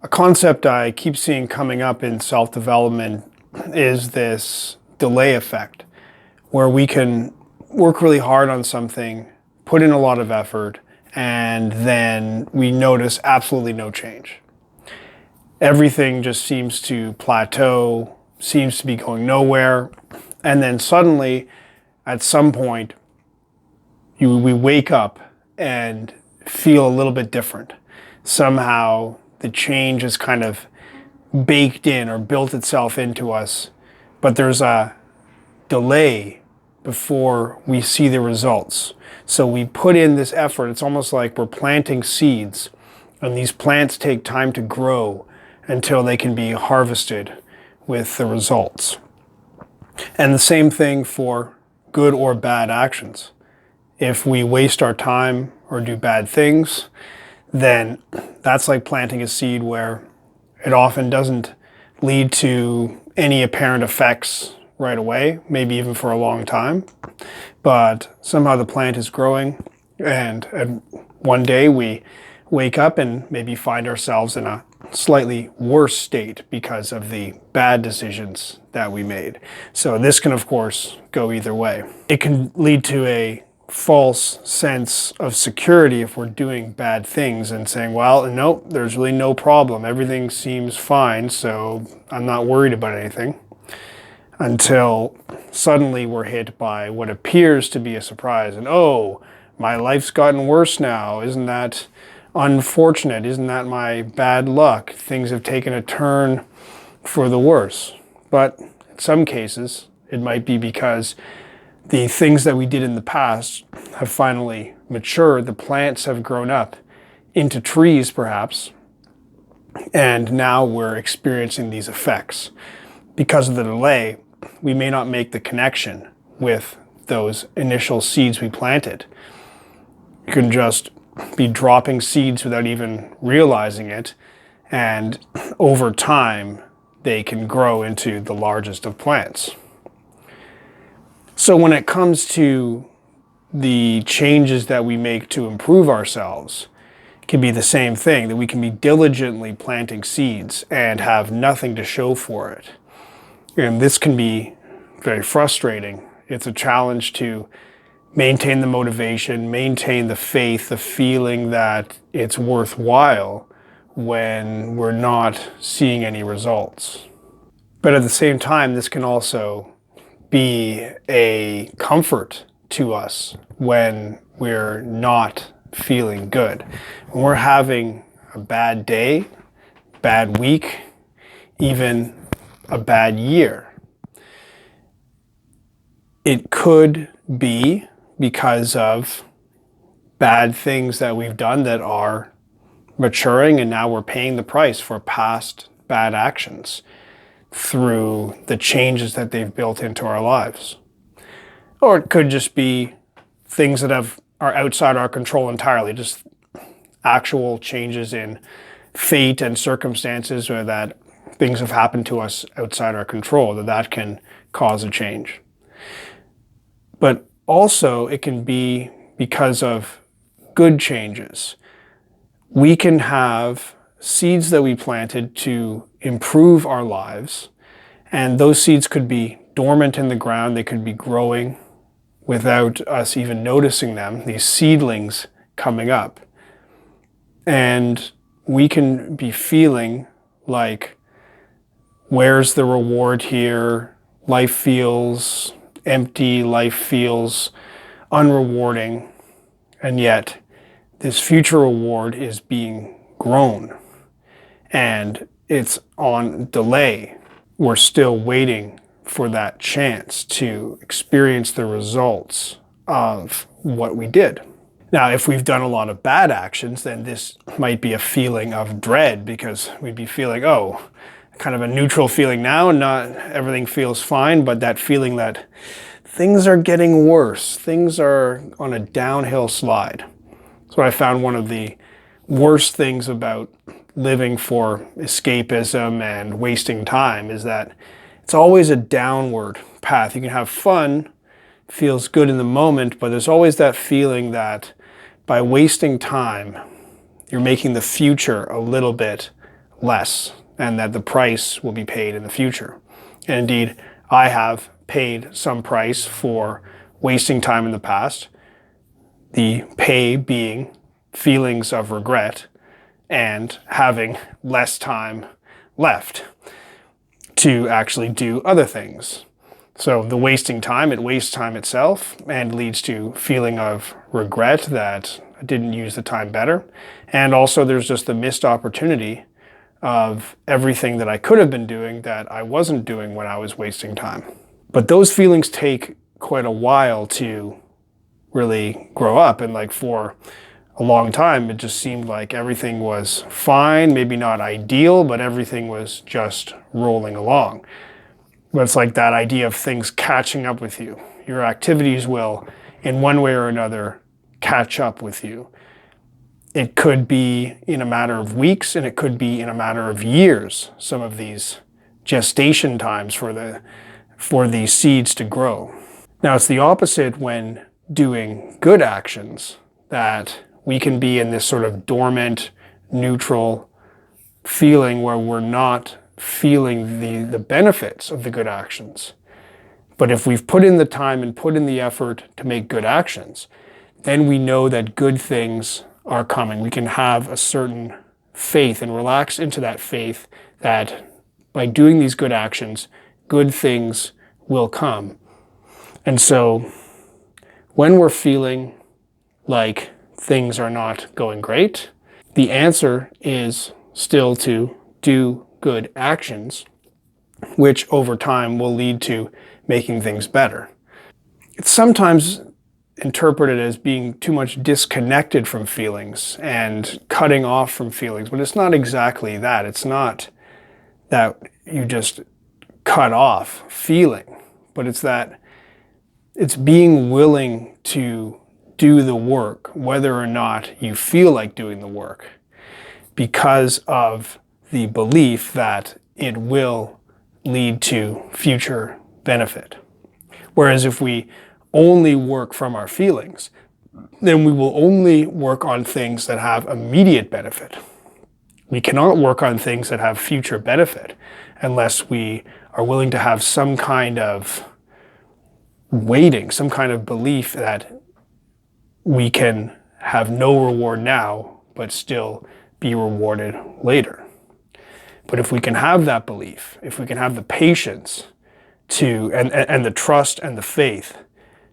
A concept I keep seeing coming up in self-development is this delay effect, where we can work really hard on something, put in a lot of effort, and then we notice absolutely no change. Everything just seems to plateau, seems to be going nowhere, and then suddenly, at some point, we wake up and feel a little bit different. Somehow the change is kind of baked in or built itself into us, but there's a delay before we see the results. So we put in this effort. It's almost like we're planting seeds, and these plants take time to grow until they can be harvested with the results. And the same thing for good or bad actions. If we waste our time or do bad things, then that's like planting a seed where it often doesn't lead to any apparent effects right away, maybe even for a long time. But somehow the plant is growing, and one day we wake up and maybe find ourselves in a slightly worse state because of the bad decisions that we made. So this can, of course, go either way. It can lead to a false sense of security if we're doing bad things and saying, well, no, there's really no problem. Everything seems fine, so I'm not worried about anything. Until suddenly we're hit by what appears to be a surprise. And oh, my life's gotten worse now. Isn't that unfortunate? Isn't that my bad luck? Things have taken a turn for the worse. But in some cases, it might be because the things that we did in the past have finally matured. The plants have grown up into trees, perhaps, and now we're experiencing these effects. Because of the delay, we may not make the connection with those initial seeds we planted. You can just be dropping seeds without even realizing it, and over time, they can grow into the largest of plants. So when it comes to the changes that we make to improve ourselves, it can be the same thing, that we can be diligently planting seeds and have nothing to show for it. And this can be very frustrating. It's a challenge to maintain the motivation, maintain the faith, the feeling that it's worthwhile when we're not seeing any results. But at the same time, this can also be a comfort to us when we're not feeling good. When we're having a bad day, bad week, even a bad year, it could be because of bad things that we've done that are maturing, and now we're paying the price for past bad actions through the changes that they've built into our lives. Or it could just be things that are outside our control entirely, just actual changes in fate and circumstances, or that things have happened to us outside our control, that can cause a change. But also it can be because of good changes. We can have seeds that we planted to improve our lives, and those seeds could be dormant in the ground. They could be growing without us even noticing them, these seedlings coming up. And we can be feeling like, where's the reward here? Life feels empty, life feels unrewarding, and yet this future reward is being grown, and it's on delay. We're still waiting for that chance to experience the results of what we did. Now, if we've done a lot of bad actions, then this might be a feeling of dread, because we'd be feeling, oh, kind of a neutral feeling now, and not everything feels fine, but that feeling that things are getting worse, things are on a downhill slide. So I found one of the worst things about living for escapism and wasting time is that it's always a downward path. You can have fun, feels good in the moment, but there's always that feeling that by wasting time, you're making the future a little bit less, and that the price will be paid in the future. And indeed, I have paid some price for wasting time in the past, the pay being feelings of regret and having less time left to actually do other things. So the wasting time, it wastes time itself and leads to feeling of regret that I didn't use the time better. And also there's just the missed opportunity of everything that I could have been doing that I wasn't doing when I was wasting time. But those feelings take quite a while to really grow up. And like for a long time, it just seemed like everything was fine, maybe not ideal, but everything was just rolling along. But it's like that idea of things catching up with you. Your activities will, in one way or another, catch up with you. It could be in a matter of weeks, and it could be in a matter of years, some of these gestation times for these seeds to grow. Now, it's the opposite when doing good actions, that we can be in this sort of dormant, neutral feeling where we're not feeling the benefits of the good actions. But if we've put in the time and put in the effort to make good actions, then we know that good things are coming. We can have a certain faith and relax into that faith that by doing these good actions, good things will come. And so when we're feeling like things are not going great, the answer is still to do good actions, which over time will lead to making things better. It's sometimes interpreted as being too much disconnected from feelings and cutting off from feelings, but it's not exactly that. It's not that you just cut off feeling, but it's that it's being willing to do the work, whether or not you feel like doing the work, because of the belief that it will lead to future benefit. Whereas if we only work from our feelings, then we will only work on things that have immediate benefit. We cannot work on things that have future benefit unless we are willing to have some kind of waiting, some kind of belief that we can have no reward now, but still be rewarded later. But if we can have that belief, if we can have the patience to, and the trust and the faith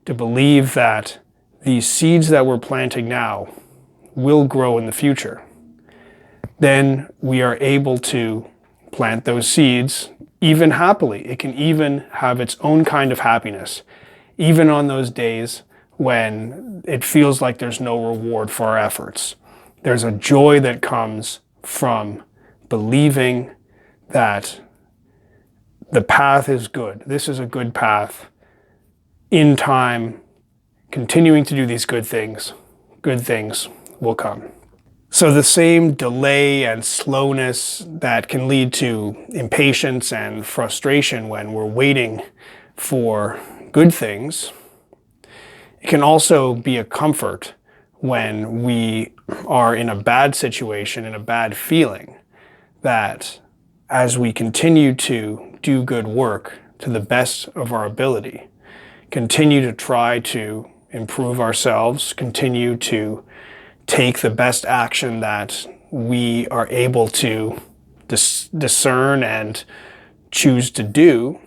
to believe that these seeds that we're planting now will grow in the future, then we are able to plant those seeds even happily. It can even have its own kind of happiness, even on those days when it feels like there's no reward for our efforts. There's a joy that comes from believing that the path is good. This is a good path. In time, continuing to do these good things will come. So the same delay and slowness that can lead to impatience and frustration when we're waiting for good things, it can also be a comfort when we are in a bad situation, in a bad feeling, that as we continue to do good work to the best of our ability, continue to try to improve ourselves, continue to take the best action that we are able to discern and choose to do,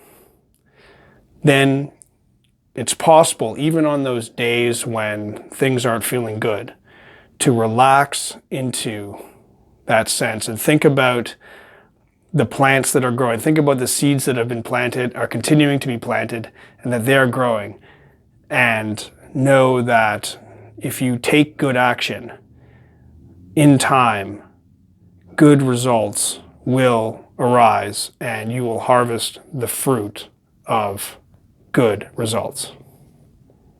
then it's possible, even on those days when things aren't feeling good, to relax into that sense and think about the plants that are growing. Think about the seeds that have been planted, are continuing to be planted, and that they're growing. And know that if you take good action in time, good results will arise and you will harvest the fruit of good results.